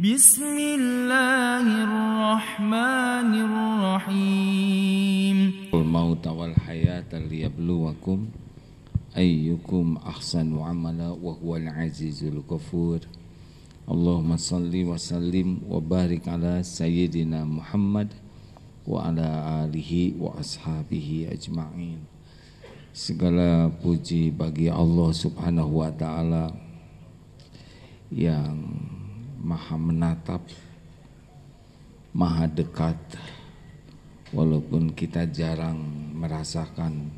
Bismillahirrahmanirrahim. Qul mauta wal hayata liyabluwakum ayyukum ahsanu amala wa huwal azizul ghafur. Allahumma salli wa sallim wa barik ala sayyidina Muhammad wa ala alihi wa ashabihi ajma'in. Segala puji bagi Allah Subhanahu wa ta'ala yang maha menatap, maha dekat, walaupun kita jarang merasakan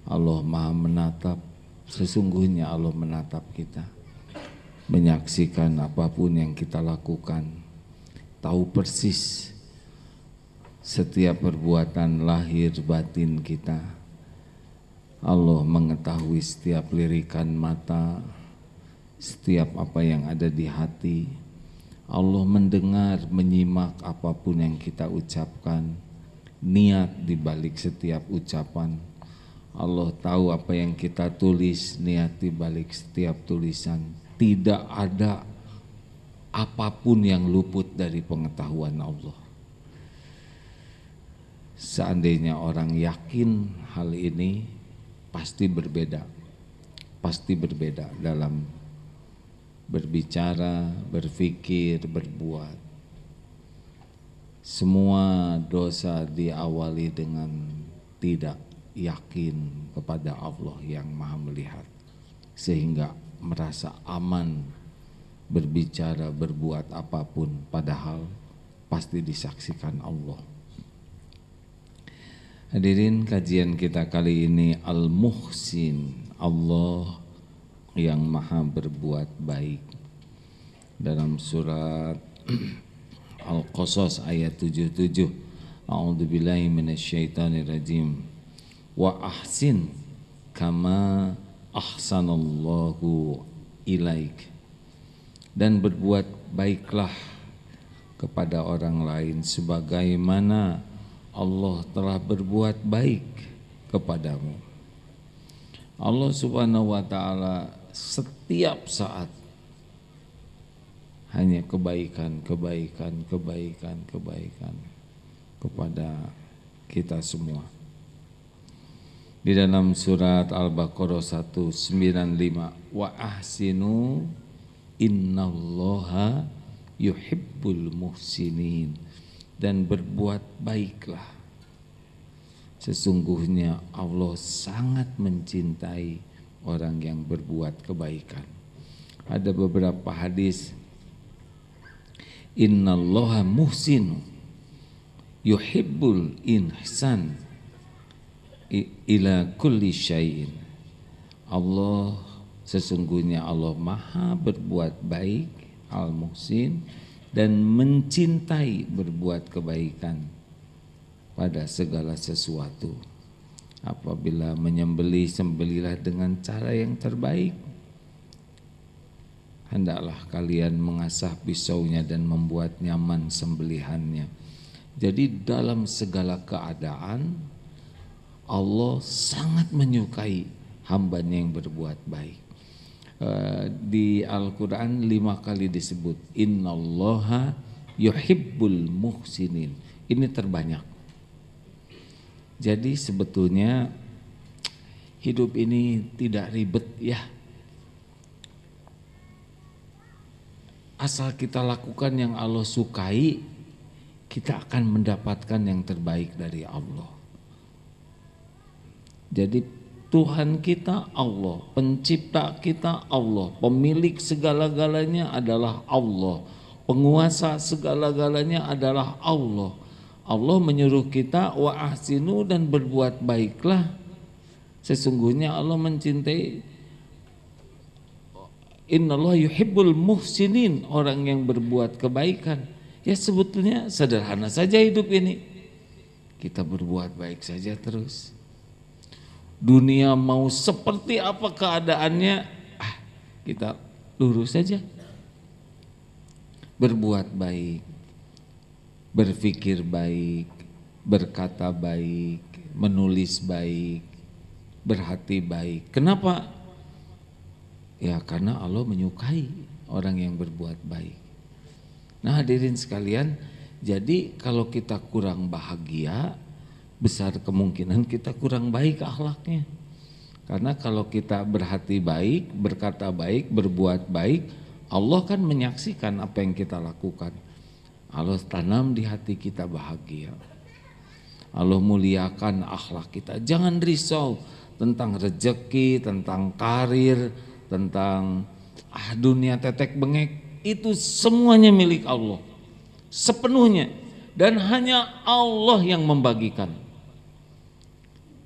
Allah maha menatap. Sesungguhnya Allah menatap kita, menyaksikan apapun yang kita lakukan, tahu persis setiap perbuatan lahir batin kita. Allah mengetahui setiap lirikan mata, setiap apa yang ada di hati. Allah mendengar, menyimak apapun yang kita ucapkan, niat di balik setiap ucapan. Allah tahu apa yang kita tulis, niat di balik setiap tulisan. Tidak ada apapun yang luput dari pengetahuan Allah. Seandainya orang yakin hal ini, pasti berbeda dalam berbicara, berpikir, berbuat. Semua dosa diawali dengan tidak yakin kepada Allah yang maha melihat, sehingga merasa aman berbicara, berbuat apapun, padahal pasti disaksikan Allah. Hadirin, kajian kita kali ini Al-Muhsin, Allah yang maha berbuat baik. Dalam surat Al-Qasas ayat 77, A'udzubillahi minasyaitonirrajim. Wa ahsin kama ahsanallahu ilaik. Dan berbuat baiklah kepada orang lain sebagaimana Allah telah berbuat baik kepadamu. Allah Subhanahu wa ta'ala setiap saat hanya kebaikan kepada kita semua. Di dalam surat Al-Baqarah 195, wa ahsinu innallaha yuhibbul muhsinin. Dan berbuat baiklah, sesungguhnya Allah sangat mencintai orang yang berbuat kebaikan. Ada beberapa hadis, innallaha muhsinu yuhibbul insan ila kulli syai'in. Allah, sesungguhnya Allah maha berbuat baik, al-muhsin, dan mencintai berbuat kebaikan pada segala sesuatu. Apabila menyembelih, sembelihlah dengan cara yang terbaik. Hendaklah kalian mengasah pisaunya dan membuat nyaman sembelihannya. Jadi dalam segala keadaan Allah sangat menyukai hambanya yang berbuat baik. Di Al-Quran 5 kali disebut innallaha yuhibbul muhsinin. Ini terbanyak. Jadi sebetulnya hidup ini tidak ribet ya. Asal kita lakukan yang Allah sukai, kita akan mendapatkan yang terbaik dari Allah. Jadi Tuhan kita Allah, pencipta kita Allah, pemilik segala-galanya adalah Allah, penguasa segala-galanya adalah Allah. Allah menyuruh kita wa ahsinu, dan berbuat baiklah. Sesungguhnya Allah mencintai, innallaha yuhibbul muhsinin, orang yang berbuat kebaikan. Ya sebetulnya sederhana saja hidup ini. Kita berbuat baik saja terus. Dunia mau seperti apa keadaannya, kita lurus saja. Berbuat baik, berpikir baik, berkata baik, menulis baik, berhati baik. Kenapa? Ya karena Allah menyukai orang yang berbuat baik. Nah hadirin sekalian, jadi kalau kita kurang bahagia, besar kemungkinan kita kurang baik akhlaknya. Karena kalau kita berhati baik, berkata baik, berbuat baik, Allah kan menyaksikan apa yang kita lakukan. Allah tanam di hati kita bahagia. Allah muliakan akhlak kita. Jangan risau tentang rezeki, tentang karir, tentang dunia tetek bengek. Itu semuanya milik Allah, sepenuhnya. Dan hanya Allah yang membagikan.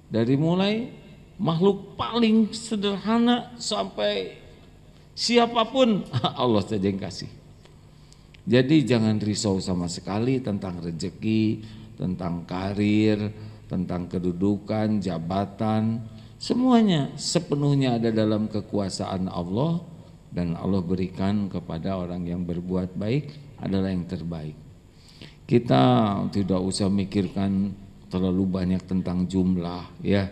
Dari mulai makhluk paling sederhana sampai siapapun, Allah saja yang kasih. Jadi jangan risau sama sekali tentang rezeki, tentang karir, tentang kedudukan, jabatan, semuanya sepenuhnya ada dalam kekuasaan Allah, dan Allah berikan kepada orang yang berbuat baik adalah yang terbaik. Kita tidak usah mikirkan terlalu banyak tentang jumlah, ya.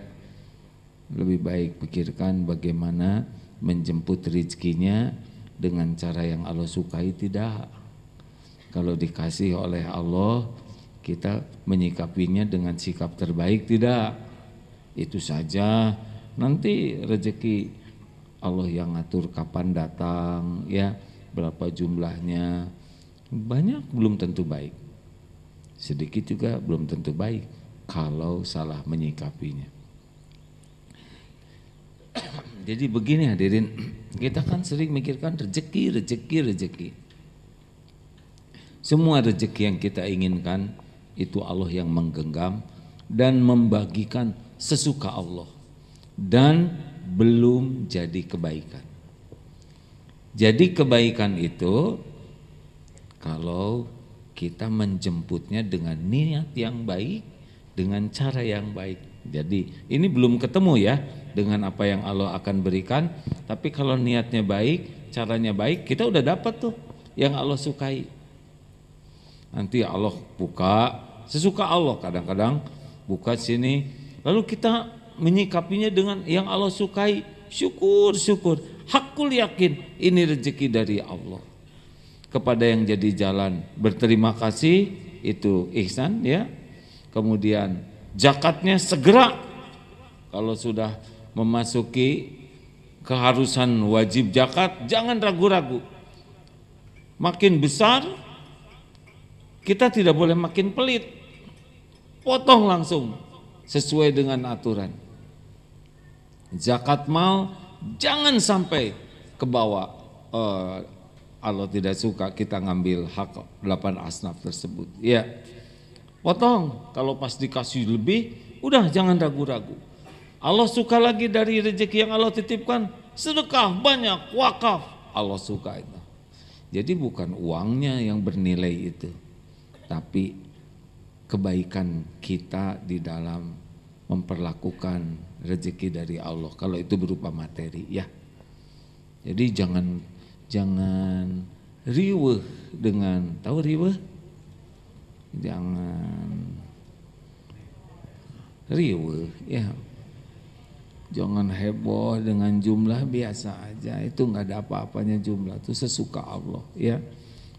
Lebih baik pikirkan bagaimana menjemput rezekinya dengan cara yang Allah sukai. Tidak, kalau dikasih oleh Allah kita menyikapinya dengan sikap terbaik, tidak. Itu saja, nanti rezeki Allah yang ngatur kapan datang, ya, berapa jumlahnya. Banyak belum tentu baik, sedikit juga belum tentu baik kalau salah menyikapinya. Jadi begini hadirin, kita kan sering mikirkan rezeki. Semua rezeki yang kita inginkan itu Allah yang menggenggam dan membagikan sesuka Allah, dan belum jadi kebaikan. Jadi kebaikan itu kalau kita menjemputnya dengan niat yang baik, dengan cara yang baik. Jadi ini belum ketemu ya dengan apa yang Allah akan berikan, tapi kalau niatnya baik, caranya baik, kita udah dapat tuh yang Allah sukai. Nanti Allah buka sesuka Allah, kadang-kadang buka sini, lalu kita menyikapinya dengan yang Allah sukai, syukur. Hakul yakin ini rezeki dari Allah. Kepada yang jadi jalan berterima kasih, itu ihsan, ya. Kemudian zakatnya segera, kalau sudah memasuki keharusan wajib zakat jangan ragu-ragu. Makin besar kita tidak boleh makin pelit, potong langsung sesuai dengan aturan. Zakat mal jangan sampai ke bawah, Allah tidak suka kita ngambil hak 8 asnaf tersebut, ya. Potong, kalau pas dikasih lebih, udah jangan ragu-ragu. Allah suka lagi dari rezeki yang Allah titipkan, sedekah banyak, wakaf, Allah suka itu. Jadi bukan uangnya yang bernilai itu, tapi kebaikan kita di dalam memperlakukan rezeki dari Allah, kalau itu berupa materi, ya. Jadi jangan riweuh dengan, tahu riweuh? Jangan riweuh, ya. Jangan heboh dengan jumlah, biasa aja, itu nggak ada apa-apanya jumlah, itu sesuka Allah, ya.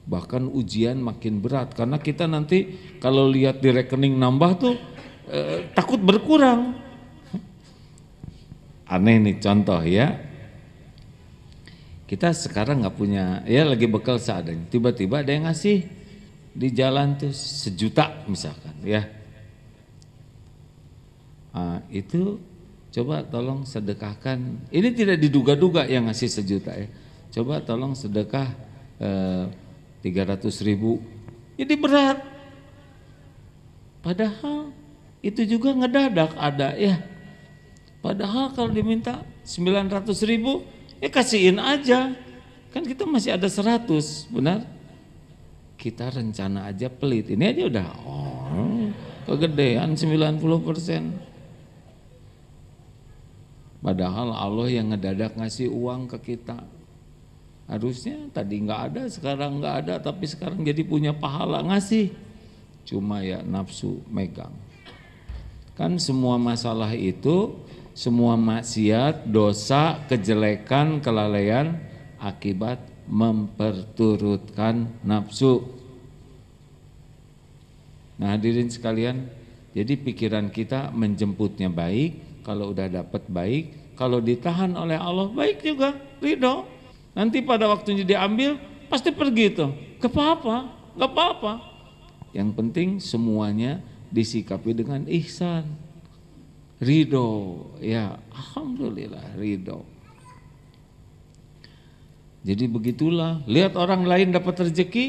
Bahkan ujian makin berat karena kita nanti kalau lihat di rekening nambah tuh takut berkurang. Aneh nih contoh, ya. Kita sekarang nggak punya, ya, lagi bekal seadanya, tiba-tiba ada yang ngasih di jalan tuh 1 juta misalkan, ya. Itu coba tolong sedekahkan. Ini tidak diduga-duga yang ngasih 1 juta, ya. Coba tolong sedekah 300.000. Jadi berat. Padahal itu juga ngedadak ada, ya. Padahal kalau diminta 900.000, ya kasihin aja. Kan kita masih ada 100, benar? Kita rencana aja pelit. Ini aja udah kegedean 90%. Padahal Allah yang ngedadak ngasih uang ke kita. Harusnya tadi nggak ada, sekarang nggak ada, tapi sekarang jadi punya pahala ngasih. Cuma ya nafsu megang. Kan semua masalah itu, semua maksiat, dosa, kejelekan, kelalaian akibat memperturutkan nafsu. Nah hadirin sekalian, jadi pikiran kita menjemputnya baik, kalau udah dapat baik, kalau ditahan oleh Allah baik juga, ridho. Nanti pada waktunya diambil pasti pergi tuh, gak apa-apa. Yang penting semuanya disikapi dengan ihsan, ridho, ya alhamdulillah ridho. Jadi begitulah, lihat orang lain dapat rezeki,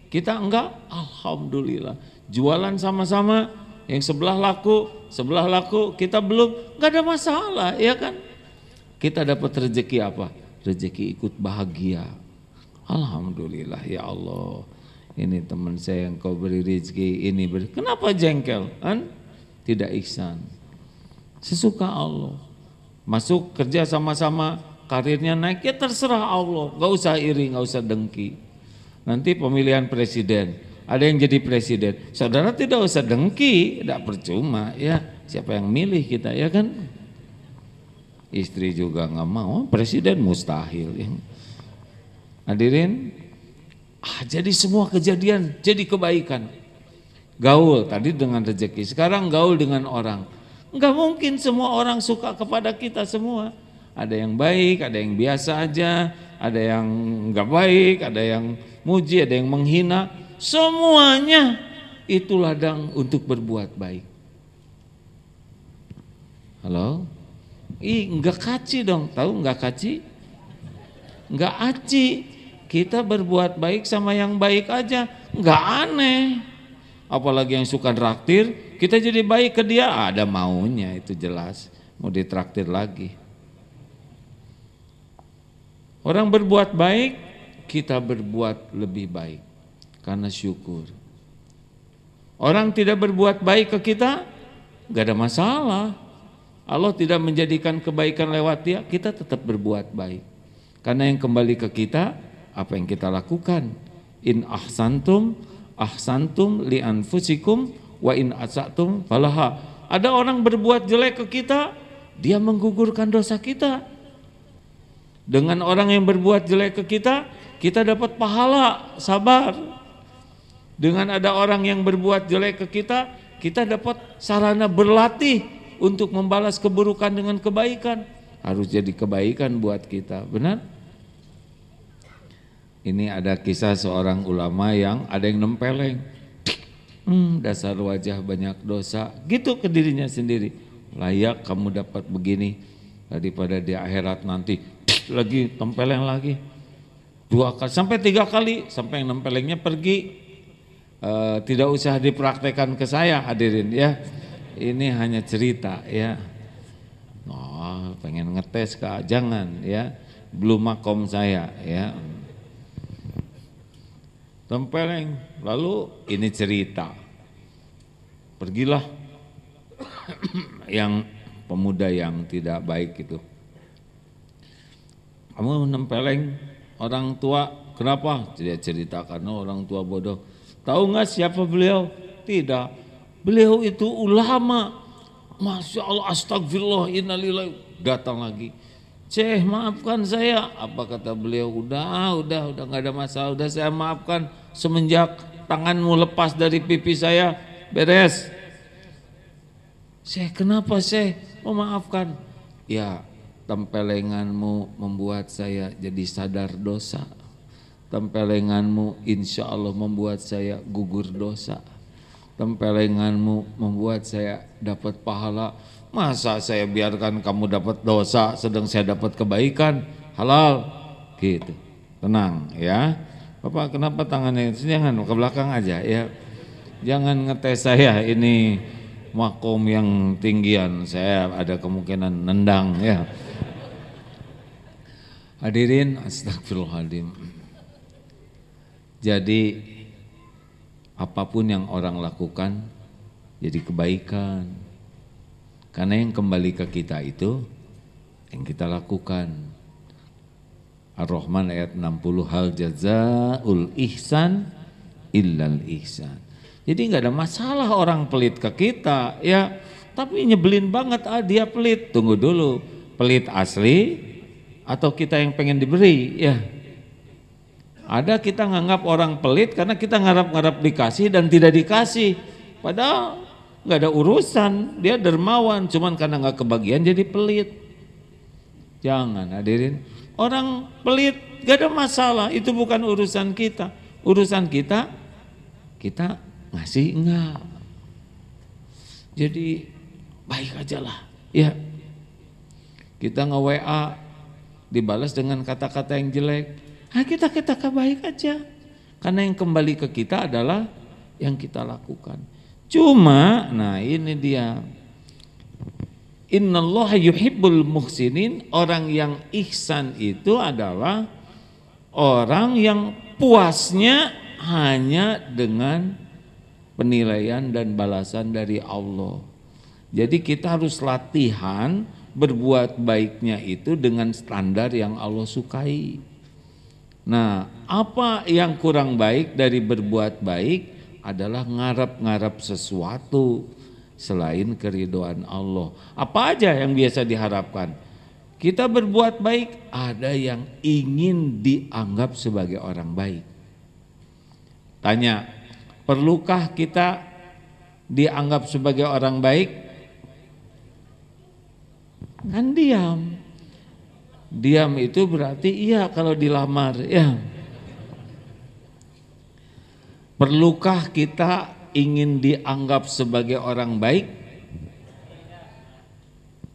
kita enggak, alhamdulillah. Jualan sama-sama, yang sebelah laku, kita belum, enggak ada masalah, ya kan? Kita dapat rezeki apa? Rezeki ikut bahagia. Alhamdulillah ya Allah. Ini teman saya yang kau beri rezeki, ini beri. Kenapa jengkel? Kan? Tidak ihsan. Sesuka Allah. Masuk kerja sama-sama, karirnya naik, ya terserah Allah. Enggak usah iri, enggak usah dengki. Nanti pemilihan presiden, ada yang jadi presiden, saudara tidak usah dengki, tidak percuma ya, siapa yang milih kita, ya kan? Istri juga nggak mau, presiden mustahil ya. Hadirin, jadi semua kejadian jadi kebaikan. Gaul tadi dengan rezeki, sekarang gaul dengan orang. Nggak mungkin semua orang suka kepada kita semua. Ada yang baik, ada yang biasa aja, ada yang nggak baik, ada yang muji, ada yang menghina. Semuanya itu ladang untuk berbuat baik. Halo? Enggak kaci dong, tahu enggak kaci? Enggak aci. Kita berbuat baik sama yang baik aja, enggak aneh. Apalagi yang suka traktir, kita jadi baik ke dia, ada maunya, itu jelas. Mau ditraktir lagi. Orang berbuat baik, kita berbuat lebih baik karena syukur. Orang tidak berbuat baik ke kita, gak ada masalah. Allah tidak menjadikan kebaikan lewat dia, kita tetap berbuat baik. Karena yang kembali ke kita, apa yang kita lakukan. In ahsantum li anfusikum wa in asatum falaha. Ada orang berbuat jelek ke kita, dia menggugurkan dosa kita. Dengan orang yang berbuat jelek ke kita dapat pahala, sabar. Dengan ada orang yang berbuat jelek ke kita dapat sarana berlatih untuk membalas keburukan dengan kebaikan. Harus jadi kebaikan buat kita, benar? Ini ada kisah seorang ulama yang ada yang nempeleng. Dasar wajah banyak dosa, gitu ke dirinya sendiri. Layak kamu dapat begini, daripada di akhirat nanti lagi tempeleng lagi 2 kali sampai 3 kali sampai yang nempelengnya pergi. Tidak usah dipraktekkan ke saya hadirin ya, ini hanya cerita ya. Oh, pengen ngetes Kak, jangan ya, belum makom saya ya. Tempeleng, lalu ini cerita. Pergilah yang pemuda yang tidak baik itu. Kamu nempeleng orang tua, kenapa? Dia cerita karena orang tua bodoh. Tahu nggak siapa beliau? Tidak. Beliau itu ulama. Masya Allah, astagfirullah, innalillahi. Datang lagi. Syekh, maafkan saya. Apa kata beliau? Udah nggak ada masalah. Udah saya maafkan semenjak tanganmu lepas dari pipi saya, beres. Syekh, kenapa Syekh? Memaafkan. Ya, tempelenganmu membuat saya jadi sadar dosa. Tempelenganmu insya Allah membuat saya gugur dosa. Tempelenganmu membuat saya dapat pahala. Masa saya biarkan kamu dapat dosa sedang saya dapat kebaikan? Halal gitu. Tenang ya. Bapak kenapa tangannya? Jangan ke belakang aja ya. Jangan ngetes saya, ini makom yang tinggian, saya ada kemungkinan nendang ya. Hadirin, astagfirullahaladzim. Jadi apapun yang orang lakukan jadi kebaikan. Karena yang kembali ke kita itu yang kita lakukan. Ar-Rahman ayat 60, hal jazaul ihsan illal ihsan. Jadi nggak ada masalah orang pelit ke kita ya, tapi nyebelin banget dia pelit. Tunggu dulu, pelit asli atau kita yang pengen diberi ya? Ada kita nganggap orang pelit karena kita ngarap-ngarap dikasih dan tidak dikasih. Padahal nggak ada urusan, dia dermawan, cuman karena nggak kebagian jadi pelit. Jangan hadirin, orang pelit gak ada masalah, itu bukan urusan kita. Urusan kita ngasih enggak. Jadi baik aja lah ya. Kita nge-WA dibalas dengan kata-kata yang jelek, kita baik aja. Karena yang kembali ke kita adalah yang kita lakukan. Cuma, nah ini dia, innallaha yuhibbul muhsinin. Orang yang ihsan itu adalah orang yang puasnya hanya dengan penilaian dan balasan dari Allah. Jadi kita harus latihan berbuat baiknya itu dengan standar yang Allah sukai. Nah, apa yang kurang baik dari berbuat baik adalah ngarap-ngarap sesuatu selain keridhaan Allah. Apa aja yang biasa diharapkan? Kita berbuat baik, ada yang ingin dianggap sebagai orang baik. Tanya, perlukah kita dianggap sebagai orang baik? Kan diam. Diam itu berarti iya kalau dilamar, ya. Perlukah kita ingin dianggap sebagai orang baik?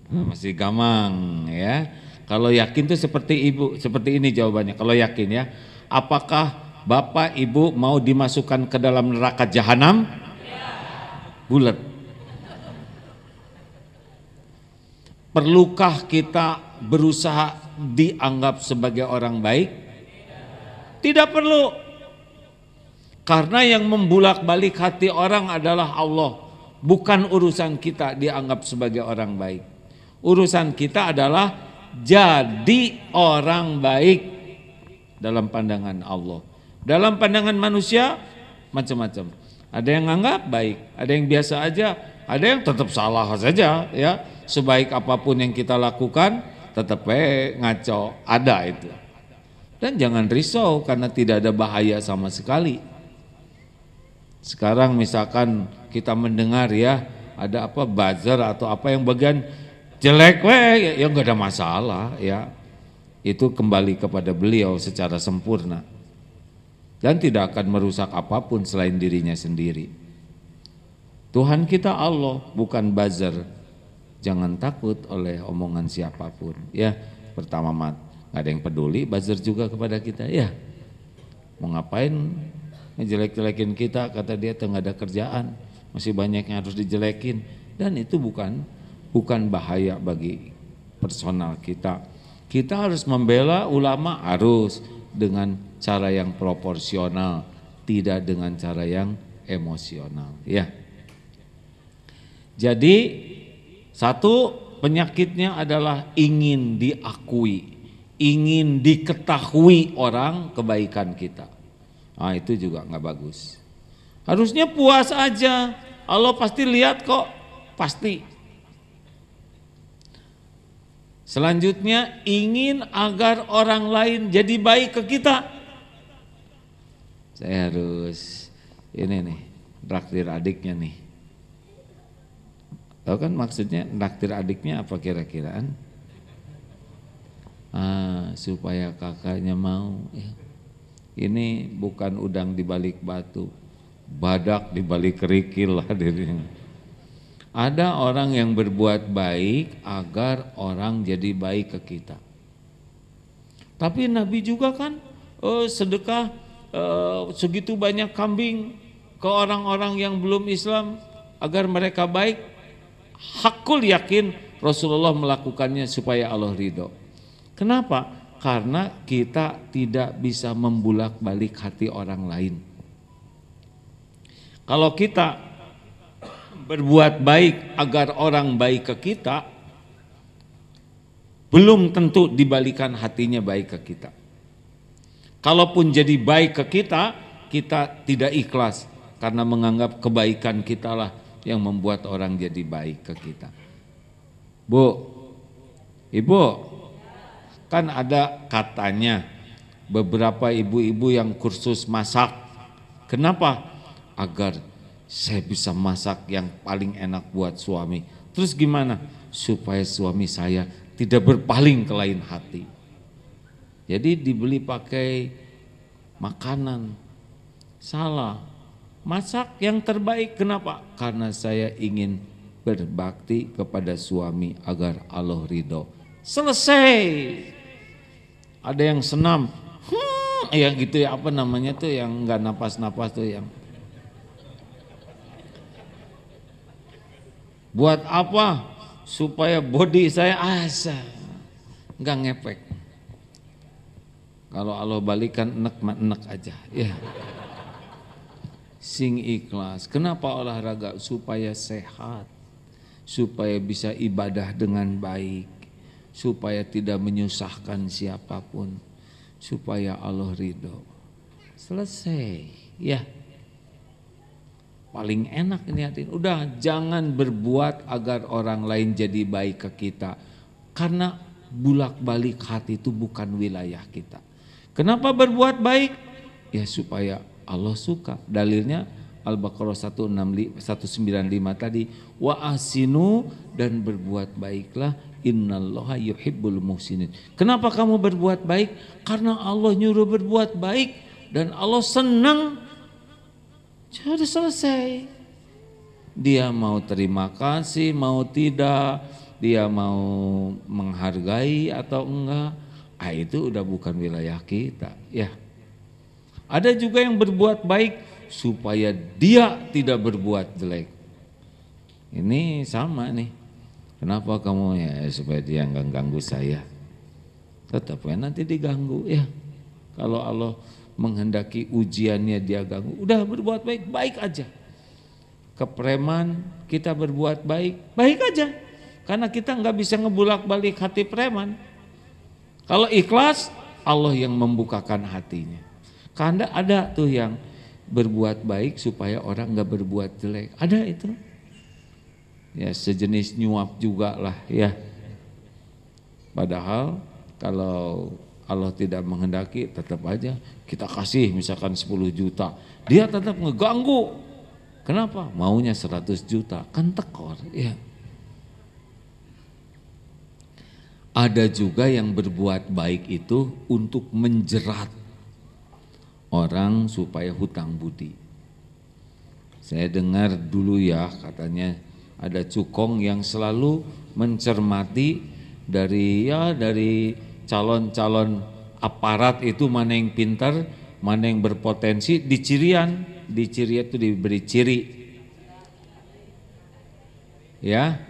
Masih gampang ya. Kalau yakin tuh seperti ibu, seperti ini jawabannya. Kalau yakin ya, apakah Bapak Ibu mau dimasukkan ke dalam neraka jahanam? Bulat. Perlukah kita berusaha dianggap sebagai orang baik? Tidak perlu. Karena yang membulak-balik hati orang adalah Allah. Bukan urusan kita dianggap sebagai orang baik. Urusan kita adalah jadi orang baik dalam pandangan Allah. Dalam pandangan manusia macam-macam. Ada yang anggap baik, ada yang biasa aja, ada yang tetap salah saja ya. Sebaik apapun yang kita lakukan tetap ngaco, ada itu. Dan jangan risau karena tidak ada bahaya sama sekali. Sekarang misalkan kita mendengar ya ada apa buzzer atau apa yang bagian jelek ya enggak ada masalah ya. Itu kembali kepada beliau secara sempurna. Dan tidak akan merusak apapun selain dirinya sendiri. Tuhan kita Allah, bukan buzzer. Jangan takut oleh omongan siapapun. Ya, pertama gak ada yang peduli, buzzer juga kepada kita. Ya, mau ngapain ngejelek-jelekin kita, kata dia tuh gak ada kerjaan. Masih banyak yang harus dijelekin. Dan itu bukan bahaya bagi personal kita. Kita harus membela ulama, harus dengan cara yang proporsional, tidak dengan cara yang emosional ya. Jadi satu penyakitnya adalah ingin diakui, ingin diketahui orang kebaikan kita. Nah, itu juga nggak bagus. Harusnya puas aja, Allah pasti lihat kok, pasti. Selanjutnya ingin agar orang lain jadi baik ke kita. Saya harus ini nih, traktir adiknya nih. Tahu kan maksudnya traktir adiknya apa kira-kiraan? Supaya kakaknya mau ya. Ini bukan udang di balik batu, badak di balik kerikil lah dirinya. Ada orang yang berbuat baik agar orang jadi baik ke kita. Tapi Nabi juga kan sedekah segitu banyak kambing ke orang-orang yang belum Islam agar mereka baik. Hakul yakin Rasulullah melakukannya supaya Allah ridho. Kenapa? Karena kita tidak bisa membulak-balik hati orang lain. Kalau kita berbuat baik agar orang baik ke kita, belum tentu dibalikan hatinya baik ke kita. Kalaupun jadi baik ke kita, kita tidak ikhlas karena menganggap kebaikan kita lah yang membuat orang jadi baik ke kita. Bu, Ibu, kan ada katanya beberapa ibu-ibu yang kursus masak. Kenapa? Agar saya bisa masak yang paling enak buat suami. Terus gimana? Supaya suami saya tidak berpaling ke lain hati. Jadi dibeli pakai makanan. Salah. Masak yang terbaik. Kenapa? Karena saya ingin berbakti kepada suami agar Allah ridho. Selesai. Ada yang senam. Ya gitu ya, apa namanya tuh yang enggak napas-napas tuh yang. Buat apa? Supaya body saya enggak ngepek. Kalau Allah balikan enek aja, ya. Sing ikhlas. Kenapa olahraga? Supaya sehat, supaya bisa ibadah dengan baik, supaya tidak menyusahkan siapapun, supaya Allah ridho. Selesai, ya. Paling enak ini hati. Udah, jangan berbuat agar orang lain jadi baik ke kita, karena bulak-balik hati itu bukan wilayah kita. Kenapa berbuat baik? Ya supaya Allah suka. Dalilnya Al-Baqarah 195 tadi, wa ahsinu, dan berbuat baiklah, innallaha yuhibbul muhsinin. Kenapa kamu berbuat baik? Karena Allah nyuruh berbuat baik dan Allah senang. Sudah selesai. Dia mau terima kasih, mau tidak, dia mau menghargai atau enggak, itu udah bukan wilayah kita, ya. Ada juga yang berbuat baik supaya dia tidak berbuat jelek. Ini sama nih. Kenapa kamu? Ya supaya dia enggak ganggu saya. Tetap ya nanti diganggu, ya. Kalau Allah menghendaki ujiannya dia ganggu, udah berbuat baik, baik aja. Ke preman kita berbuat baik, baik aja. Karena kita enggak bisa ngebulak-balik hati preman. Kalau ikhlas, Allah yang membukakan hatinya. Karena ada tuh yang berbuat baik supaya orang enggak berbuat jelek. Ada itu. Ya sejenis nyuap juga lah, ya. Padahal kalau Allah tidak menghendaki, tetap aja kita kasih misalkan 10 juta. Dia tetap ngeganggu. Kenapa? Maunya 100 juta. Kan tekor, ya. Ada juga yang berbuat baik itu untuk menjerat orang supaya hutang budi. Saya dengar dulu ya, katanya ada cukong yang selalu mencermati dari calon-calon aparat itu mana yang pintar, mana yang berpotensi, di cirian itu diberi ciri. Ya.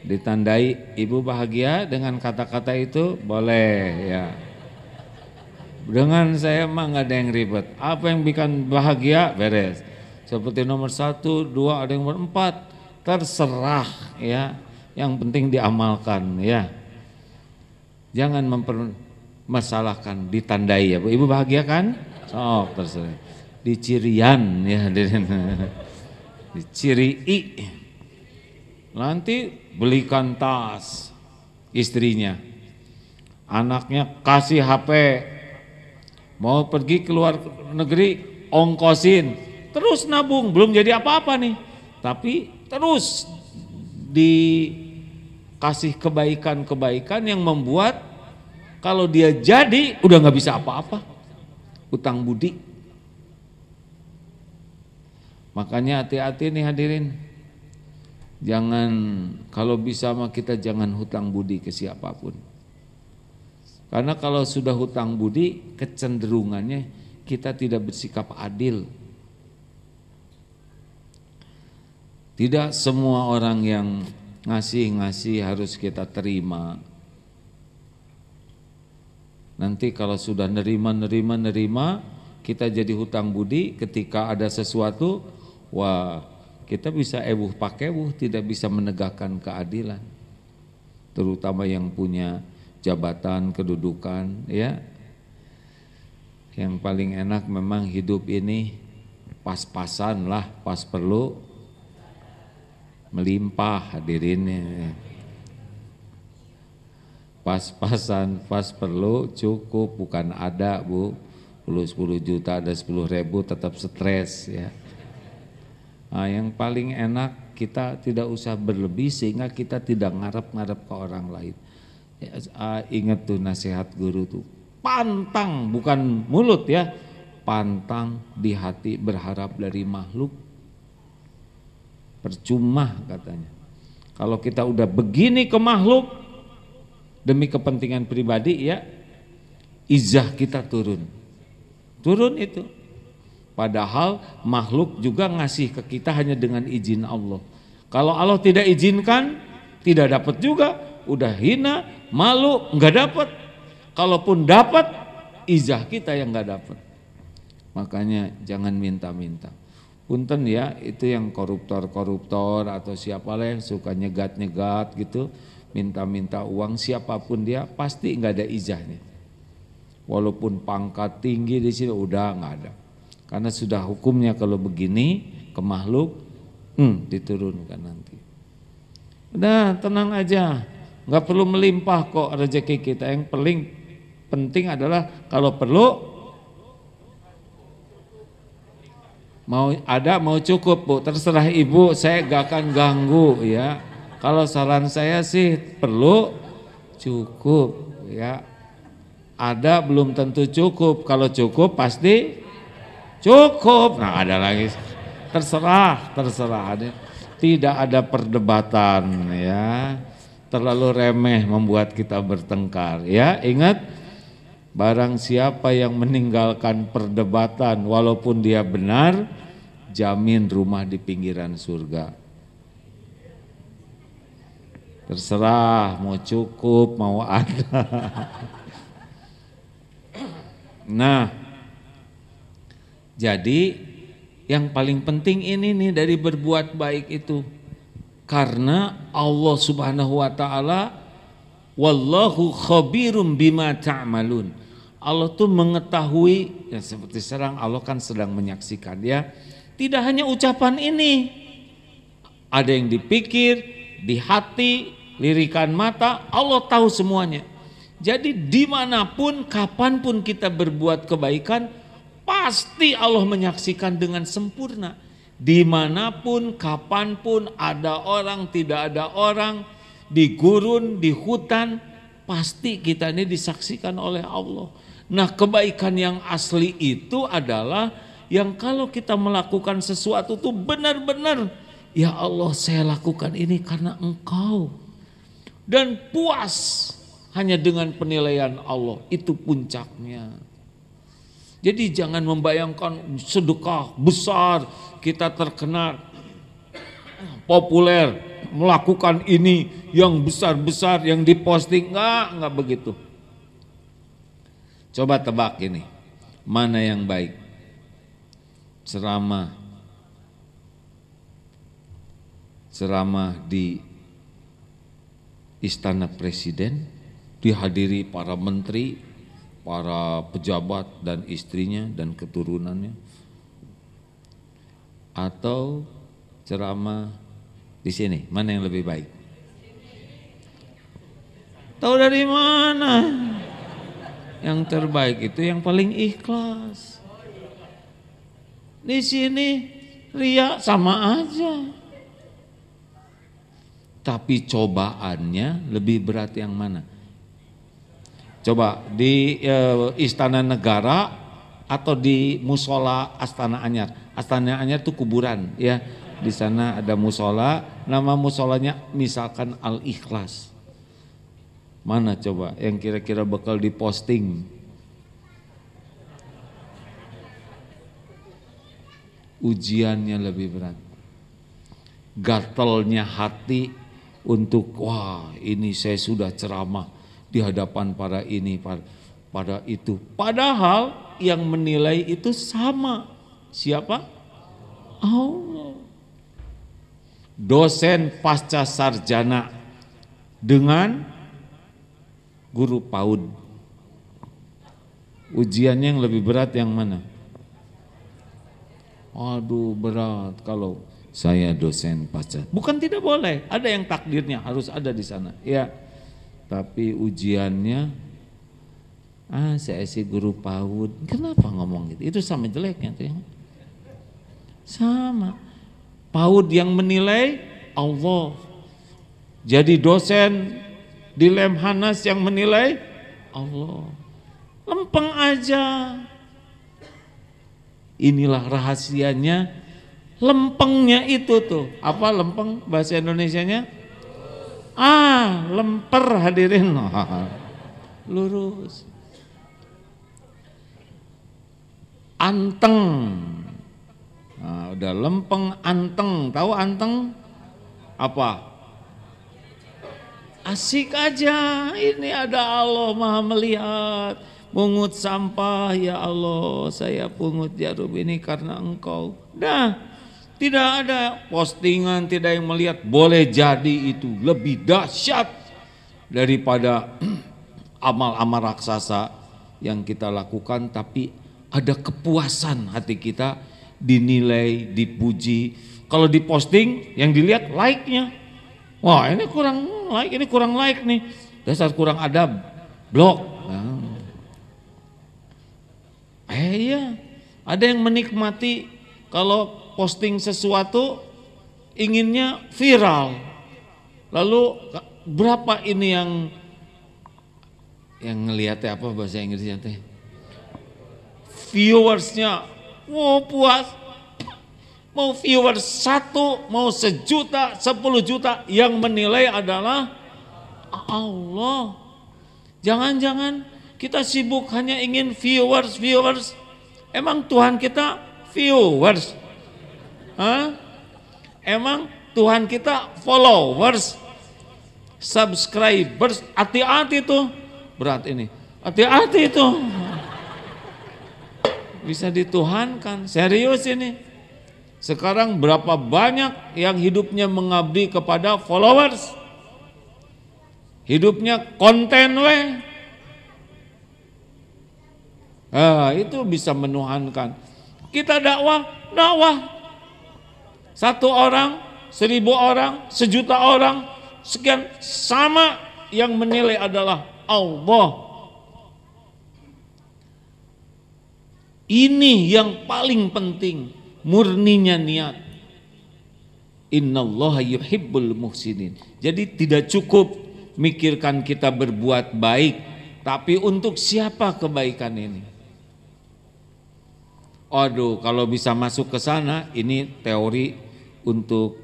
Ditandai, ibu bahagia dengan kata-kata itu, boleh, ya. Dengan saya mah nggak ada yang ribet. Apa yang bikin bahagia beres. Seperti nomor 1, 2, ada yang nomor 4, terserah, ya. Yang penting diamalkan, ya. Jangan mempermasalahkan, ditandai ya. Ibu bahagia kan? Sok terserah. Dicirian ya, dicirii. Nanti belikan tas istrinya, anaknya kasih HP, mau pergi ke luar negeri ongkosin, terus nabung, belum jadi apa-apa nih, tapi terus dikasih kebaikan-kebaikan yang membuat kalau dia jadi udah nggak bisa apa-apa, utang budi. Makanya hati-hati nih hadirin. Jangan, kalau bisa mah kita jangan hutang budi ke siapapun. Karena kalau sudah hutang budi, kecenderungannya kita tidak bersikap adil. Tidak semua orang yang ngasih harus kita terima. Nanti kalau sudah nerima, kita jadi hutang budi, ketika ada sesuatu, wah, kita bisa pakewuh, tidak bisa menegakkan keadilan. Terutama yang punya jabatan, kedudukan, ya. Yang paling enak memang hidup ini pas-pasan lah, pas perlu melimpah hadirin. Pas-pasan, pas perlu cukup, bukan ada Bu, perlu 10 juta ada 10.000 tetap stres ya. Nah, yang paling enak kita tidak usah berlebih sehingga kita tidak ngarep-ngarep ke orang lain. Ya, ingat tuh nasihat guru tuh, pantang, bukan mulut ya, pantang di hati berharap dari makhluk. Percuma katanya. Kalau kita udah begini ke makhluk demi kepentingan pribadi ya, izah kita turun. Turun itu. Padahal makhluk juga ngasih ke kita hanya dengan izin Allah. Kalau Allah tidak izinkan, tidak dapat juga, udah hina, malu, enggak dapat. Kalaupun dapat, izah kita yang enggak dapat. Makanya jangan minta-minta. Punten ya, itu yang koruptor-koruptor atau siapalah yang suka nyegat-nyegat gitu, minta-minta uang siapapun dia pasti enggak ada izahnya. Walaupun pangkat tinggi di sini udah enggak ada. Karena sudah hukumnya kalau begini ke makhluk diturunkan nanti. Udah tenang aja, enggak perlu melimpah kok rezeki kita. Yang paling penting adalah kalau perlu mau ada mau cukup Bu, terserah Ibu, saya gak akan ganggu ya. Kalau saran saya sih perlu cukup ya. Ada belum tentu cukup, kalau cukup pasti cukup. Nah ada lagi, terserah. Tidak ada perdebatan ya. Terlalu remeh membuat kita bertengkar ya. Ingat, barang siapa yang meninggalkan perdebatan walaupun dia benar, jamin rumah di pinggiran surga. Terserah mau cukup mau ada. Nah, jadi yang paling penting ini nih dari berbuat baik itu, karena Allah Subhanahu wa taala wallahu khabirum bima ta'malun. Allah tuh mengetahui, ya seperti sekarang Allah kan sedang menyaksikan ya. Tidak hanya ucapan ini, ada yang dipikir, di hati, lirikan mata, Allah tahu semuanya. Jadi dimanapun, kapanpun kita berbuat kebaikan, pasti Allah menyaksikan dengan sempurna. Dimanapun, kapanpun, ada orang, tidak ada orang, di gurun, di hutan, pasti kita ini disaksikan oleh Allah. Nah, kebaikan yang asli itu adalah yang kalau kita melakukan sesuatu itu benar-benar, ya Allah saya lakukan ini karena Engkau. Dan puas hanya dengan penilaian Allah, itu puncaknya. Jadi jangan membayangkan sedekah besar, kita terkenal populer, melakukan ini yang besar-besar, yang diposting, enggak begitu. Coba tebak ini, mana yang baik? Ceramah di Istana Presiden, dihadiri para menteri, para pejabat dan istrinya dan keturunannya, atau ceramah di sini, mana yang lebih baik? Tahu dari mana? Yang terbaik itu yang paling ikhlas. Di sini ria sama aja. Tapi cobaannya lebih berat yang mana? Coba di Istana Negara atau di musola Astana Anyar. Astana Anyar itu kuburan ya. Di sana ada musola, nama musolanya misalkan Al-Ikhlas. Mana coba yang kira-kira bakal diposting? Ujiannya lebih berat. Gatelnya hati untuk wah ini saya sudah ceramah di hadapan para ini, pada itu. Padahal yang menilai itu sama. Siapa? Allah. Dosen pasca sarjana dengan guru PAUD. Ujiannya yang lebih berat yang mana? Aduh berat kalau saya dosen pasca. Bukan tidak boleh, ada yang takdirnya harus ada di sana. Ya. tapi ujiannya saya si guru PAUD. Kenapa ngomong gitu? Itu sama jeleknya tuh ya. Sama. PAUD yang menilai Allah. Jadi dosen di Lemhanas yang menilai Allah. Lempeng aja. Inilah rahasianya lempengnya itu tuh. Apa lempeng bahasa Indonesianya? Lemper hadirin. Lurus. Anteng. Nah, udah lempeng, anteng. Tahu anteng? Apa? Asik aja. Ini ada Allah Maha melihat. Pungut sampah, ya Allah, saya pungut jarum ini karena Engkau. Nah, tidak ada postingan, tidak yang melihat. Boleh jadi itu lebih dahsyat daripada amal-amal raksasa yang kita lakukan, tapi ada kepuasan hati kita dinilai, dipuji. Kalau diposting yang dilihat like-nya. Wah, ini kurang like, ini kurang like nih. Dasar kurang adab. Blok. Nah. Iya, ada yang menikmati kalau posting sesuatu inginnya viral. Lalu berapa ini yang ngelihatnya apa bahasa Inggrisnya teh? Viewersnya, puas. Mau viewers 1, mau 1.000.000, 10 juta, yang menilai adalah Allah. Jangan-jangan kita sibuk hanya ingin viewers. Emang Tuhan kita viewers? Emang Tuhan kita followers? Subscribers? Hati-hati tuh. Berat ini. Hati-hati tuh. Bisa dituhankan. Serius ini. Sekarang berapa banyak yang hidupnya mengabdi kepada followers? Hidupnya konten weh. Itu bisa menuhankan. Kita dakwah. 1 orang, 1.000 orang, 1.000.000 orang, sekian, sama yang menilai adalah Allah. Ini yang paling penting, murninya niat. Innallaha yuhibbul muhsinin. Jadi tidak cukup mikirkan kita berbuat baik, tapi untuk siapa kebaikan ini? Aduh, kalau bisa masuk ke sana, ini teori untuk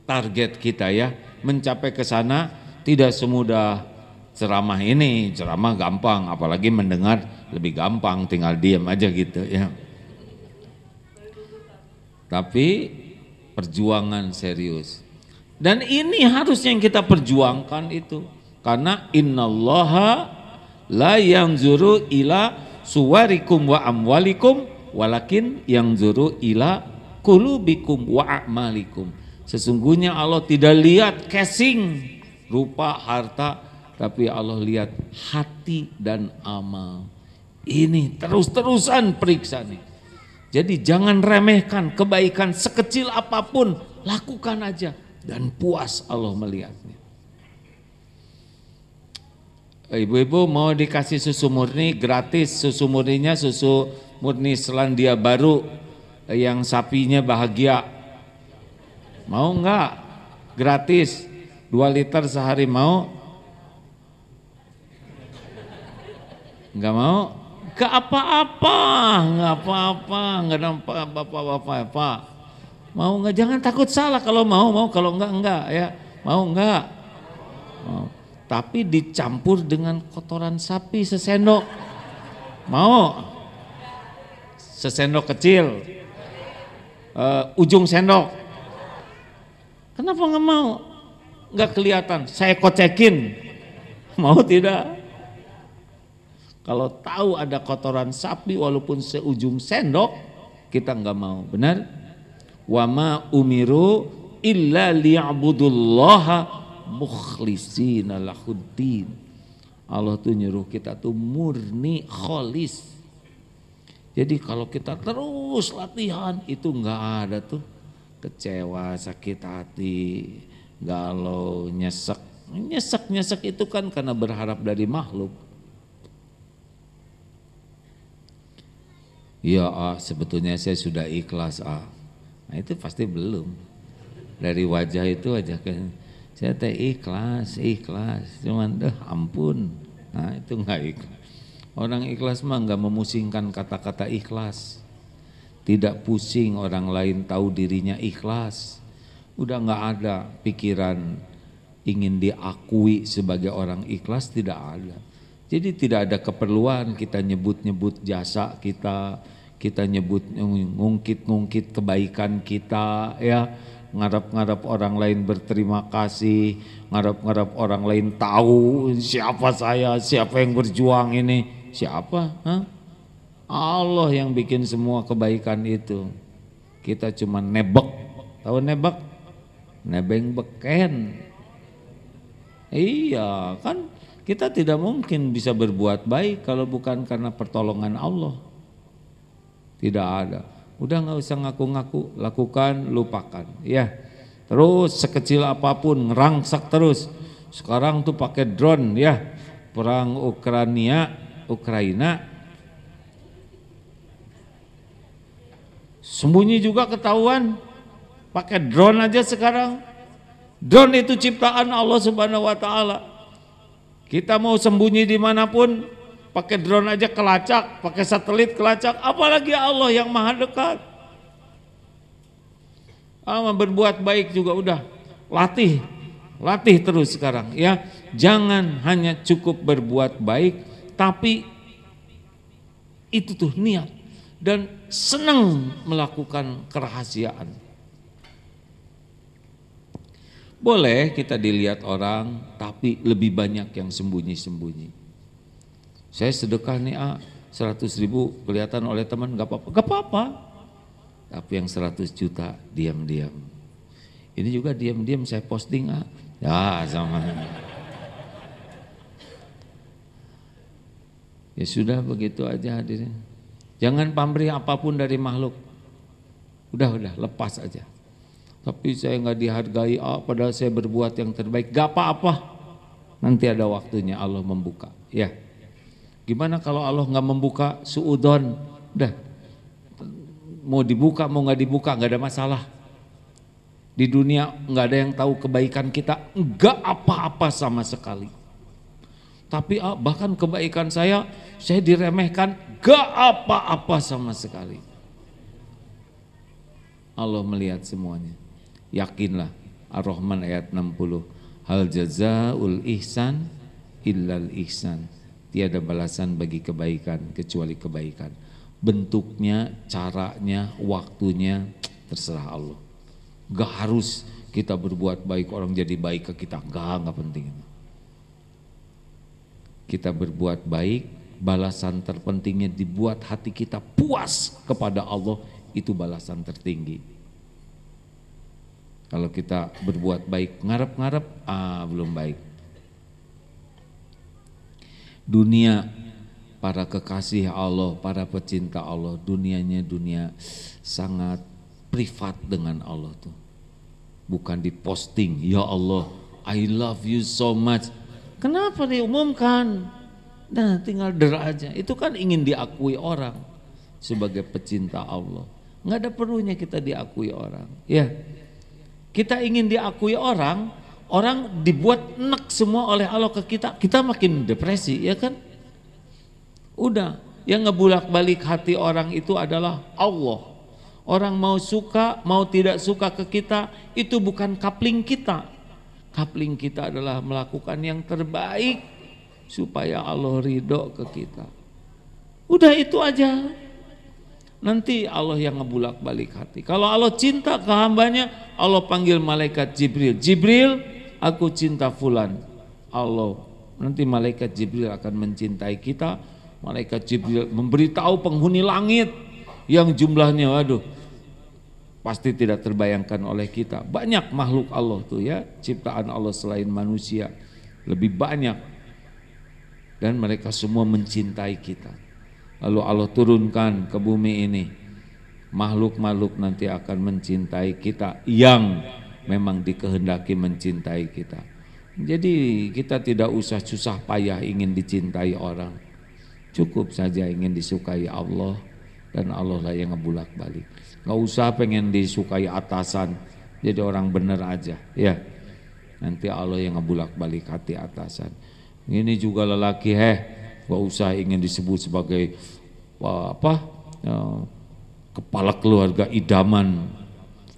target kita ya. Mencapai ke sana tidak semudah ceramah ini. Ceramah gampang, apalagi mendengar lebih gampang, tinggal diam aja gitu ya. Tapi perjuangan serius. Dan ini harusnya yang kita perjuangkan itu. Karena innallaha la yanzuru ila suwarikum wa amwalikum walakin yanzuru ila qulubikum wa a'malikum. Sesungguhnya Allah tidak lihat casing, rupa, harta, tapi Allah lihat hati dan amal. Ini terus-terusan periksa nih. Jadi jangan remehkan kebaikan sekecil apapun, lakukan aja dan puas Allah melihatnya. Ibu-ibu mau dikasih susu murni gratis, susu murninya susu murni Selandia Baru yang sapinya bahagia. Mau enggak? Gratis 2 liter sehari, mau? Enggak mau? Enggak apa-apa, enggak ada apa-apa. Mau enggak? Jangan takut salah, kalau mau, kalau enggak ya. Mau enggak? Mau. Tapi dicampur dengan kotoran sapi sesendok. Mau? Sesendok kecil, ujung sendok. Kenapa nggak mau? Nggak kelihatan, saya kocekin. Mau tidak? Kalau tahu ada kotoran sapi walaupun seujung sendok, kita nggak mau, benar? Wa ma umiru illa liya'budullaha mukhlishina lahuddin. Allah tuh nyuruh kita tuh murni, kholis. Jadi kalau kita terus latihan itu nggak ada tuh kecewa, sakit hati, galau, nyesek, Nyesek-nyesek itu kan karena berharap dari makhluk. Ya sebetulnya saya sudah ikhlas Nah itu pasti belum. Dari wajah itu aja kan saya teh ikhlas, cuman ampun. Nah itu enggak ikhlas. Orang ikhlas mah enggak memusingkan kata-kata ikhlas. Tidak pusing orang lain tahu dirinya ikhlas. Udah enggak ada pikiran ingin diakui sebagai orang ikhlas, tidak ada. Jadi tidak ada keperluan kita nyebut-nyebut jasa kita nyebut ngungkit-ngungkit kebaikan kita ya, ngarap-ngarap orang lain berterima kasih, ngarap-ngarap orang lain tahu siapa saya, siapa yang berjuang ini, siapa? Allah yang bikin semua kebaikan itu. Kita cuma nebek, tahu nebek? Nebeng beken. Iya kan, kita tidak mungkin bisa berbuat baik kalau bukan karena pertolongan Allah. Tidak ada. Udah nggak usah ngaku-ngaku, lakukan, lupakan. Ya, terus sekecil apapun ngerangsak terus. Sekarang tuh pakai drone ya, perang Ukraina. Sembunyi juga ketahuan, pakai drone aja sekarang. Drone itu ciptaan Allah Subhanahu Wa Taala. Kita mau sembunyi dimanapun, pakai drone aja kelacak, pakai satelit kelacak, apalagi Allah yang maha dekat. Berbuat baik juga udah, latih terus sekarang ya. Jangan hanya cukup berbuat baik, tapi itu tuh niat dan senang melakukan kerahasiaan. Boleh kita dilihat orang, tapi lebih banyak yang sembunyi-sembunyi. Saya sedekah nih 100.000 kelihatan oleh teman gak apa-apa. Tapi yang 100 juta diam-diam. Ini juga diam-diam saya posting ya sama. Ya sudah begitu aja hadirin. Jangan pamrih apapun dari makhluk. Udah lepas aja. Tapi saya nggak dihargai padahal saya berbuat yang terbaik. Gak apa-apa. Nanti ada waktunya Allah membuka. Ya. Gimana kalau Allah nggak membuka suudon? Udah, mau dibuka mau nggak dibuka nggak ada masalah. Di dunia nggak ada yang tahu kebaikan kita, nggak apa-apa sama sekali. Tapi bahkan kebaikan saya diremehkan, nggak apa-apa sama sekali. Allah melihat semuanya. Yakinlah, Ar-Rahman ayat 60. Hal jazaul ihsan illal ihsan. Tiada balasan bagi kebaikan kecuali kebaikan. Bentuknya, caranya, waktunya terserah Allah. Gak harus kita berbuat baik orang jadi baik ke kita, gak penting. Kita berbuat baik, balasan terpentingnya dibuat hati kita puas kepada Allah, itu balasan tertinggi. Kalau kita berbuat baik ngarep-ngarep, belum baik. Dunia, para kekasih Allah, para pecinta Allah, dunianya dunia sangat privat dengan Allah tuh. Bukan diposting, ya Allah, I love you so much. Kenapa diumumkan? Nah tinggal aja. Itu kan ingin diakui orang sebagai pecinta Allah. Nggak ada perlunya kita diakui orang. Ya, kita ingin diakui orang, orang dibuat enak semua oleh Allah ke kita, kita makin depresi, ya kan? Udah, yang ngebulak-balik hati orang itu adalah Allah. Orang mau suka, mau tidak suka ke kita, itu bukan kapling kita. Kapling kita adalah melakukan yang terbaik supaya Allah ridho ke kita. Udah itu aja. Nanti Allah yang ngebulak-balik hati. Kalau Allah cinta ke hambanya, Allah panggil malaikat Jibril. Jibril, aku cinta fulan. Allah, nanti malaikat Jibril akan mencintai kita. Malaikat Jibril memberitahu penghuni langit yang jumlahnya, waduh, pasti tidak terbayangkan oleh kita. Banyak makhluk Allah tuh ya, ciptaan Allah selain manusia, lebih banyak. Dan mereka semua mencintai kita. Lalu Allah turunkan ke bumi ini, makhluk-makhluk nanti akan mencintai kita yang memang dikehendaki mencintai kita. Jadi kita tidak usah susah payah ingin dicintai orang. Cukup saja ingin disukai Allah, dan Allah lah yang ngebulak balik. Gak usah pengen disukai atasan, jadi orang bener aja ya. Nanti Allah yang ngebulak balik hati atasan. Ini juga lelaki gak usah ingin disebut sebagai kepala keluarga idaman,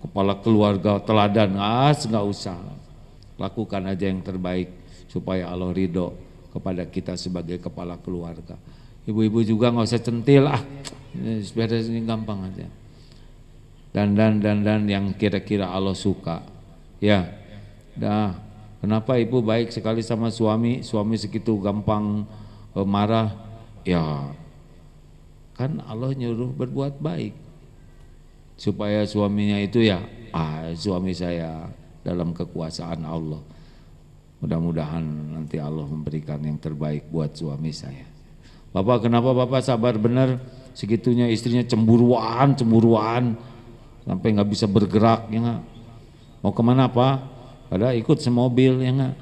kepala keluarga teladan. Gak usah. Lakukan aja yang terbaik supaya Allah ridho kepada kita sebagai kepala keluarga. Ibu-ibu juga nggak usah centil, beres ini gampang aja. Dan yang kira-kira Allah suka, ya. Dah, kenapa ibu baik sekali sama suami segitu gampang marah? Ya, kan Allah nyuruh berbuat baik supaya suaminya itu ya, suami saya dalam kekuasaan Allah. Mudah-mudahan nanti Allah memberikan yang terbaik buat suami saya. Bapak, kenapa Bapak sabar benar segitunya istrinya cemburuan sampai nggak bisa bergerak ya nggak? Mau kemana Pak? Padahal ikut semobil ya nggak?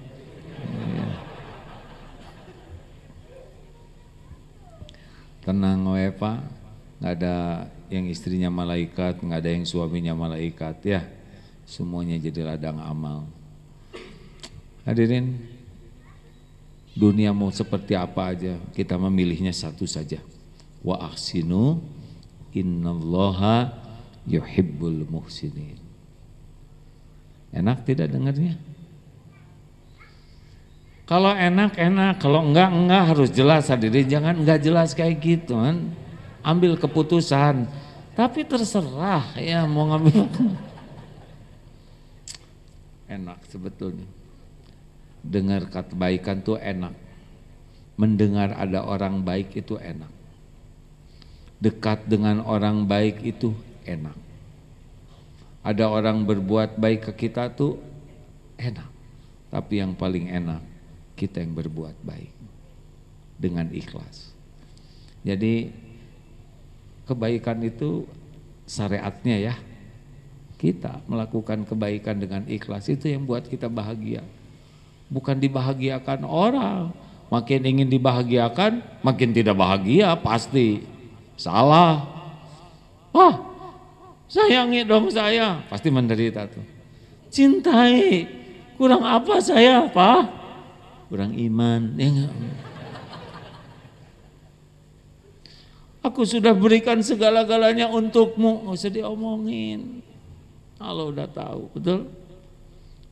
Tenang we Pak, nggak ada yang istrinya malaikat, nggak ada yang suaminya malaikat ya. Semuanya jadi ladang amal. Hadirin, dunia mau seperti apa aja, kita memilihnya satu saja. Wa ahsinu innallaha yuhibbul muhsinin. Enak tidak dengarnya? Kalau enak, kalau enggak harus jelas hadirin. Jangan enggak jelas kayak gitu kan. Ambil keputusan. Tapi terserah ya mau ngambil. Enak sebetulnya. Dengar kebaikan tuh enak. Mendengar ada orang baik itu enak. Dekat dengan orang baik itu enak. Ada orang berbuat baik ke kita tuh enak. Tapi yang paling enak kita yang berbuat baik dengan ikhlas. Jadi kebaikan itu syariatnya ya. Kita melakukan kebaikan dengan ikhlas itu yang buat kita bahagia. Bukan dibahagiakan orang. Makin ingin dibahagiakan, makin tidak bahagia pasti. Salah. Sayangi dong saya, pasti menderita tuh. Cintai, kurang apa saya Pak? Kurang iman. Ya enggak? Aku sudah berikan segala-galanya untukmu, nggak usah diomongin. Allah udah tahu, betul?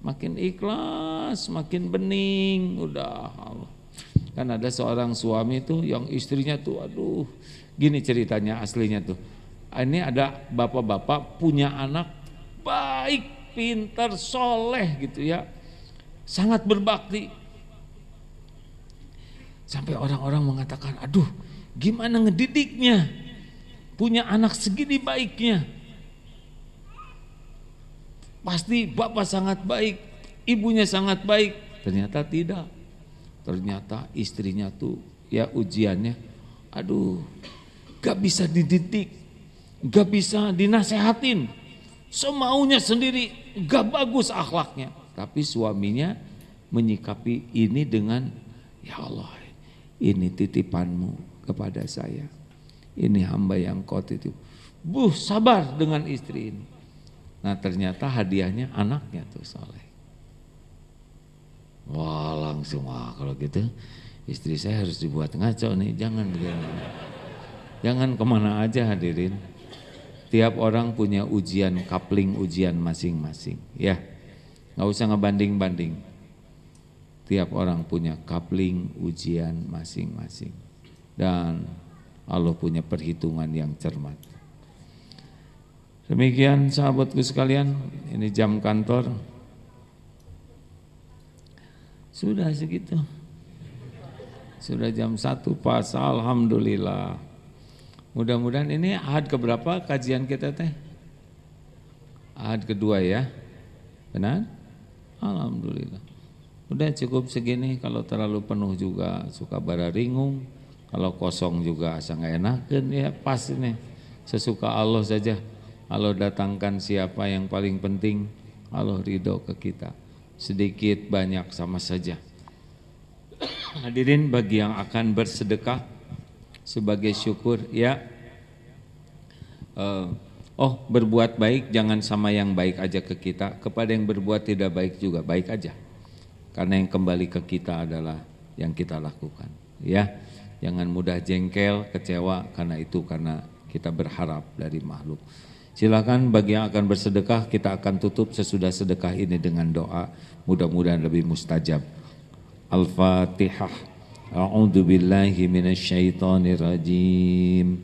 Makin ikhlas, makin bening, udah Allah. Kan ada seorang suami tuh yang istrinya tuh, aduh, gini ceritanya aslinya tuh. Ini ada bapak-bapak punya anak baik, pintar, soleh gitu ya, sangat berbakti. Sampai orang-orang mengatakan, aduh, gimana ngedidiknya? Punya anak segini baiknya. Pasti bapak sangat baik, ibunya sangat baik. Ternyata tidak. Ternyata istrinya tuh ya ujiannya, aduh, gak bisa dididik, gak bisa dinasehatin, semaunya sendiri, gak bagus akhlaknya. Tapi suaminya menyikapi ini dengan, ya Allah, ini titipanmu kepada saya, ini hamba yang kau titip. Sabar dengan istri ini. Nah ternyata hadiahnya anaknya tuh soleh. Wah langsung, kalau gitu istri saya harus dibuat ngaco nih, jangan begini. Jangan kemana aja hadirin. Tiap orang punya ujian, coupling ujian masing-masing ya. Gak usah ngebanding-banding. Tiap orang punya coupling ujian masing-masing. Dan Allah punya perhitungan yang cermat. Demikian sahabatku sekalian, ini jam kantor. Sudah segitu. Sudah jam 1 pas, alhamdulillah. Mudah-mudahan ini ahad keberapa kajian kita teh? Ahad kedua ya. Benar? Alhamdulillah. Udah cukup segini, kalau terlalu penuh juga suka bararingung. Kalau kosong juga asa nggak enakan ya, pas ini. Sesuka Allah saja. Allah datangkan siapa yang paling penting, Allah ridho ke kita. sedikit banyak sama saja. Hadirin, bagi yang akan bersedekah sebagai syukur ya, berbuat baik jangan sama yang baik aja ke kita, kepada yang berbuat tidak baik juga baik aja, karena yang kembali ke kita adalah yang kita lakukan ya. Jangan mudah jengkel, kecewa karena kita berharap dari makhluk. Silakan bagi yang akan bersedekah, kita akan tutup sesudah sedekah ini dengan doa, mudah-mudahan lebih mustajab. Al-Fatihah. A'udzu billahi minasyaitonir rajim.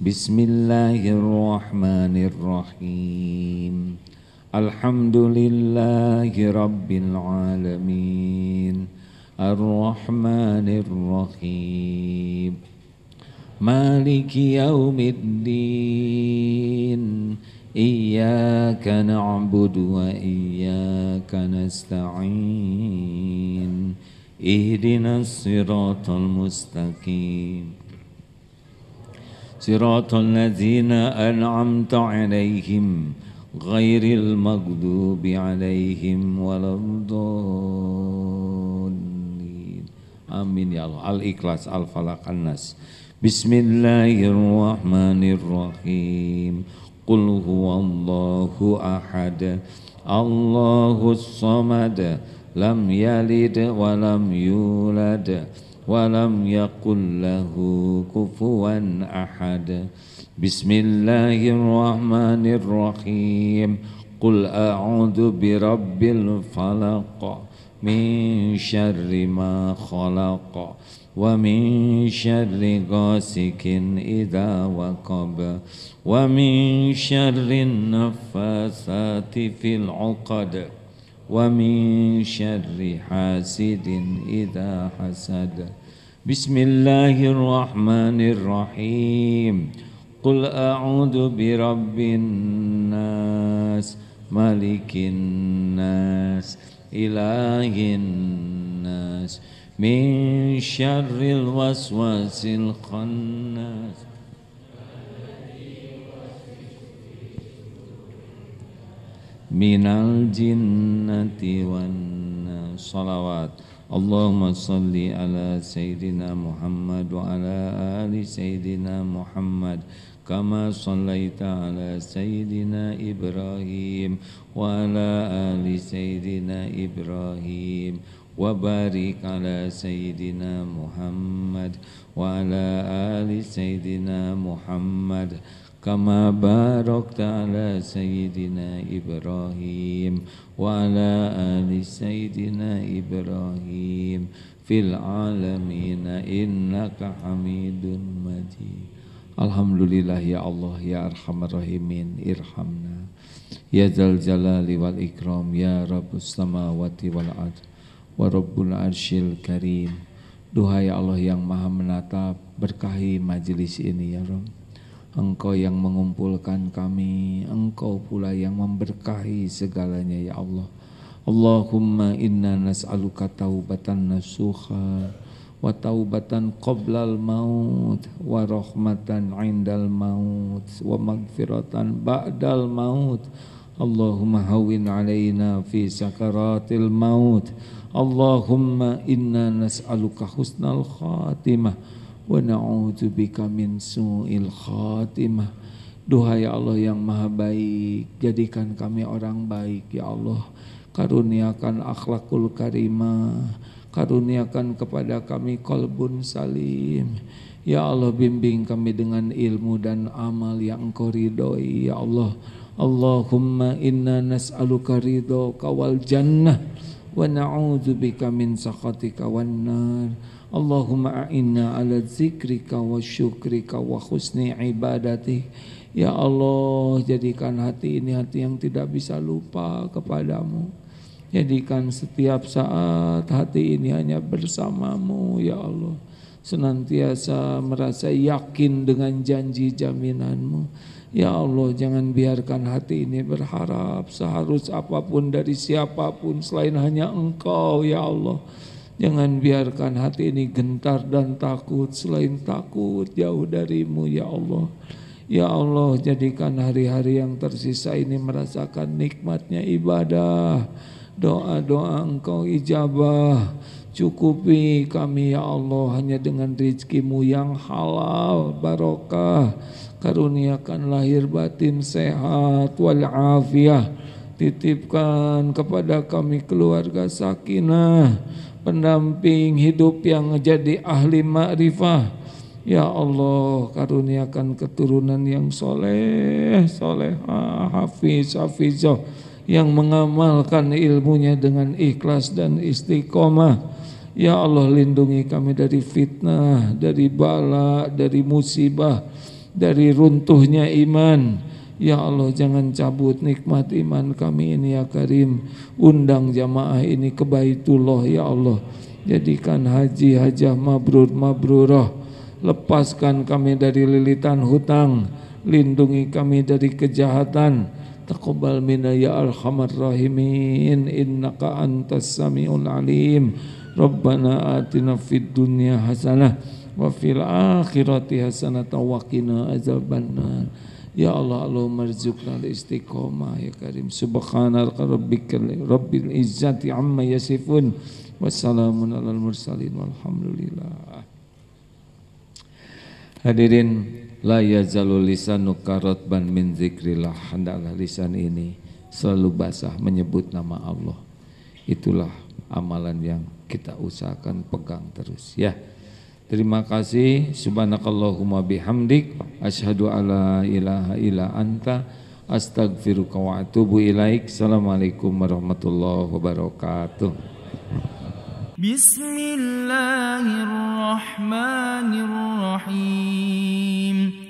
Bismillahirrahmanirrahim. Alhamdulillahi rabbil alamin. Ar-Rahmanir-Rahim. Maliki yaumiddin. Iyyaka na'budu wa iyyaka nasta'in. Ihdinas siratal mustaqim. Siratal ladzina an'amta 'alaihim ghairil maghdubi 'alaihim waladdallin. Amin ya Allah. Al-Ikhlas, Al-Falaq, An-Nas. Bismillahirrahmanirrahim. Qul huwallahu ahad, Allahus samad, lam yalid wa lam yulad wa lam yakul lahu kufuwan ahad. Bismillahirrahmanirrahim. Qul a'udzu birabbil falaq min syarri ma khalaq wa min syarri ghasikin idza waqab wa min syarri naffasati fil 'uqad wa min syarri hasidin idza hasad. Bismillahirrahmanirrahim. Qul a'udzu birabbin nas, malikin nas, ilahin nas, min syarril waswasil khannas, minal jinnati wan nas. Salawat. Allahumma salli ala Sayyidina Muhammad wa ala ali Sayyidina Muhammad kama sallaita ala Sayyidina Ibrahim wa ala ali Sayyidina Ibrahim wa barik ala Sayyidina Muhammad wa ala ali Sayyidina Muhammad kama barakta ala Sayyidina Ibrahim wa ala ali Sayyidina Ibrahim fil alamin innaka Hamidun Majid. Alhamdulillah ya Allah ya Arhamar Rahimin, irhamna ya Dzal Jalali wal Ikram, ya Rabbus samawati wal ard wa Rabbul Arsyil Karim. Duhai Allah yang Maha Menatap, berkahi majelis ini ya Rabb. Engkau yang mengumpulkan kami, Engkau pula yang memberkahi segalanya ya Allah. Allahumma inna nas'aluka taubatan nasuha wa taubatan qoblal maut wa rahmatan indal maut wa magfiratan ba'dal maut. Allahumma hawin alaina fi sakaratil maut. Allahumma inna nas'aluka husnal khatimah wa na'udzubika min su'il khatimah. Duhai Allah yang Maha Baik, jadikan kami orang baik ya Allah. Karuniakan akhlakul karimah, karuniakan kepada kami qalbun salim. Ya Allah, bimbing kami dengan ilmu dan amal yang Engkau ridhoi ya Allah. Allahumma inna nas'aluka ridhaka wal jannah wa na'udzubika min sakhatika wan nar. Allahumma a'inna ala zikrika wa syukrika wa husni ibadatik. Ya Allah, jadikan hati ini hati yang tidak bisa lupa kepadamu. Jadikan setiap saat hati ini hanya bersamamu ya Allah. Senantiasa merasa yakin dengan janji jaminanmu. Ya Allah, jangan biarkan hati ini berharap seharus apapun dari siapapun selain hanya Engkau ya Allah. Jangan biarkan hati ini gentar dan takut selain takut jauh darimu ya Allah. Ya Allah, jadikan hari-hari yang tersisa ini merasakan nikmatnya ibadah. Doa-doa Engkau ijabah. Cukupi kami ya Allah hanya dengan rizki-Mu yang halal, barokah. Karuniakan lahir batin sehat walafiat. Titipkan kepada kami keluarga sakinah, pendamping hidup yang jadi ahli ma'rifah. Ya Allah, karuniakan keturunan yang soleh, solehah, hafiz, hafizah, yang mengamalkan ilmunya dengan ikhlas dan istiqomah. Ya Allah, lindungi kami dari fitnah, dari bala, dari musibah, dari runtuhnya iman. Ya Allah, jangan cabut nikmat iman kami ini ya Karim. Undang jamaah ini ke Baitullah ya Allah. Jadikan haji hajah mabrur mabrurah. Lepaskan kami dari lilitan hutang, lindungi kami dari kejahatan. Taqabbal minna ya arhamar rahimin, innaka antas samiul alim. Rabbana atina fid dunya hasanah wa fil akhirati hasanah wa qina azabannar. Ya Allah, Allahumma rzuqna al-istiqomah ya Karim. Subhana rabbika rabbil izzati amma yasifun. Wassalamun alal mursalin walhamdulillah. Hadirin, la yazalul lisanu karatban min zikrillah. Hendaklah lisan ini selalu basah menyebut nama Allah. Itulah amalan yang kita usahakan pegang terus ya. Terima kasih. Subhanakallahumma bihamdik, asyhadu alla ilaha illa anta, astaghfiruka wa atubu ilaik. Assalamualaikum warahmatullahi wabarakatuh. Bismillahirrahmanirrahim.